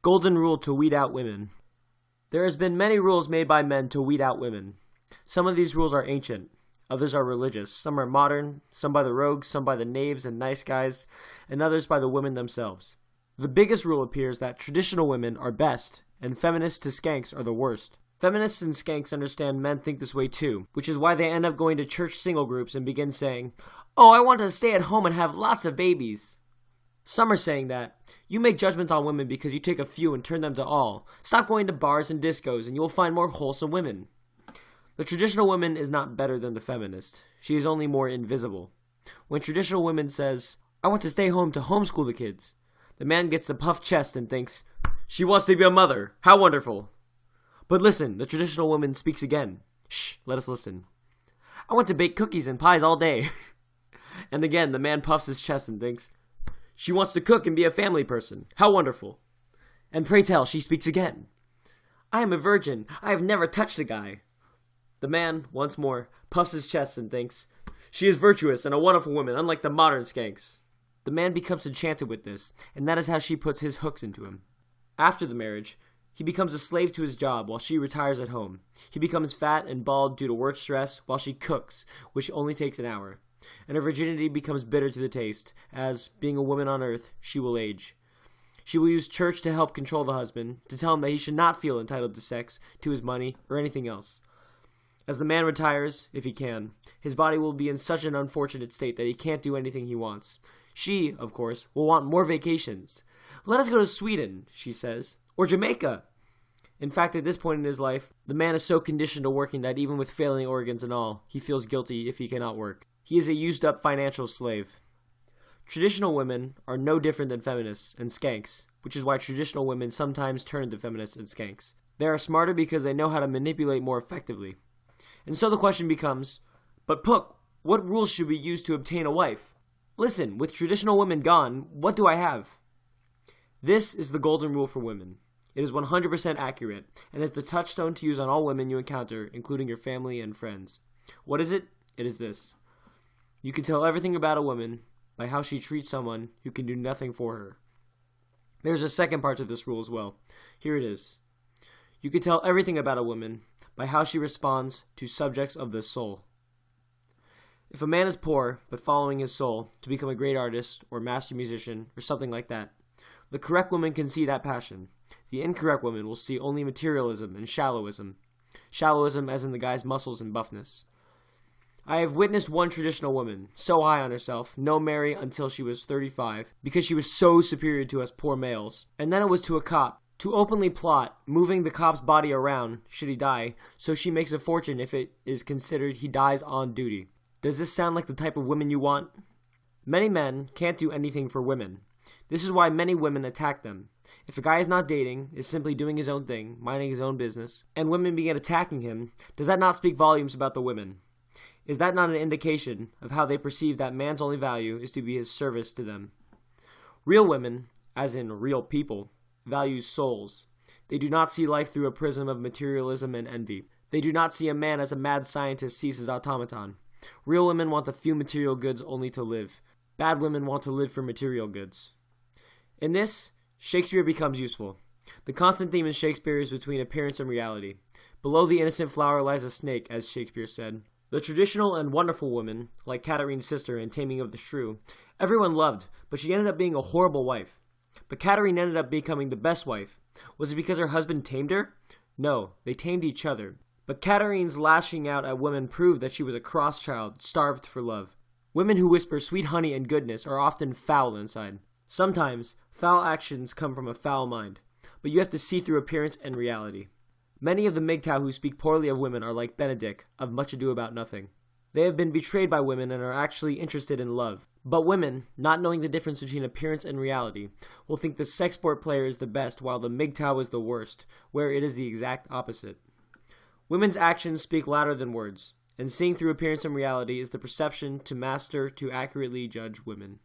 Golden rule to weed out women. There has been many rules made by men to weed out women. Some of these rules are ancient, others are religious, some are modern, some by the rogues, some by the knaves and nice guys, and others by the women themselves. The biggest rule appears that traditional women are best, and feminists to skanks are the worst. Feminists and skanks understand men think this way too, which is why they end up going to church single groups and begin saying, "Oh, I want to stay at home and have lots of babies." Some are saying that, "You make judgments on women because you take a few and turn them to all. Stop going to bars and discos and you will find more wholesome women." The traditional woman is not better than the feminist. She is only more invisible. When traditional woman says, "I want to stay home to homeschool the kids," the man gets a puffed chest and thinks, "She wants to be a mother. How wonderful." But listen, the traditional woman speaks again. Shh, let us listen. "I want to bake cookies and pies all day." And again, the man puffs his chest and thinks, "She wants to cook and be a family person. How wonderful." And pray tell, she speaks again. "I am a virgin. I have never touched a guy." The man, once more, puffs his chest and thinks, "She is virtuous and a wonderful woman, unlike the modern skanks." The man becomes enchanted with this, and that is how she puts his hooks into him. After the marriage, he becomes a slave to his job while she retires at home. He becomes fat and bald due to work stress while she cooks, which only takes an hour. And her virginity becomes bitter to the taste, as, being a woman on earth, she will age. She will use church to help control the husband, to tell him that he should not feel entitled to sex, to his money, or anything else. As the man retires, if he can, his body will be in such an unfortunate state that he can't do anything he wants. She, of course, will want more vacations. "Let us go to Sweden," she says, "or Jamaica." In fact, at this point in his life, the man is so conditioned to working that even with failing organs and all, he feels guilty if he cannot work. He is a used-up financial slave. Traditional women are no different than feminists and skanks, which is why traditional women sometimes turn to feminists and skanks. They are smarter because they know how to manipulate more effectively. And so the question becomes, "But Pook, what rules should we use to obtain a wife?" Listen, with traditional women gone, what do I have? This is the golden rule for women. It is 100% accurate, and is the touchstone to use on all women you encounter, including your family and friends. What is it? It is this. You can tell everything about a woman by how she treats someone who can do nothing for her. There's a second part to this rule as well. Here it is. You can tell everything about a woman by how she responds to subjects of the soul. If a man is poor, but following his soul to become a great artist or master musician or something like that, the correct woman can see that passion. The incorrect woman will see only materialism and shallowism. Shallowism as in the guy's muscles and buffness. I have witnessed one traditional woman, so high on herself, no marry until she was 35, because she was so superior to us poor males. And then it was to a cop, to openly plot, moving the cop's body around, should he die, so she makes a fortune if it is considered he dies on duty. Does this sound like the type of women you want? Many men can't do anything for women. This is why many women attack them. If a guy is not dating, is simply doing his own thing, minding his own business, and women begin attacking him, does that not speak volumes about the women? Is that not an indication of how they perceive that man's only value is to be his service to them? Real women, as in real people, value souls. They do not see life through a prism of materialism and envy. They do not see a man as a mad scientist sees his automaton. Real women want the few material goods only to live. Bad women want to live for material goods. In this, Shakespeare becomes useful. The constant theme in Shakespeare is between appearance and reality. Below the innocent flower lies a snake, as Shakespeare said. The traditional and wonderful woman, like Katarine's sister in Taming of the Shrew, everyone loved, but she ended up being a horrible wife. But Katarine ended up becoming the best wife. Was it because her husband tamed her? No, they tamed each other. But Katarine's lashing out at women proved that she was a cross child, starved for love. Women who whisper sweet honey and goodness are often foul inside. Sometimes, foul actions come from a foul mind, but you have to see through appearance and reality. Many of the MGTOW who speak poorly of women are like Benedict, of Much Ado About Nothing. They have been betrayed by women and are actually interested in love. But women, not knowing the difference between appearance and reality, will think the sex sport player is the best while the MGTOW is the worst, where it is the exact opposite. Women's actions speak louder than words, and seeing through appearance and reality is the perception to master to accurately judge women.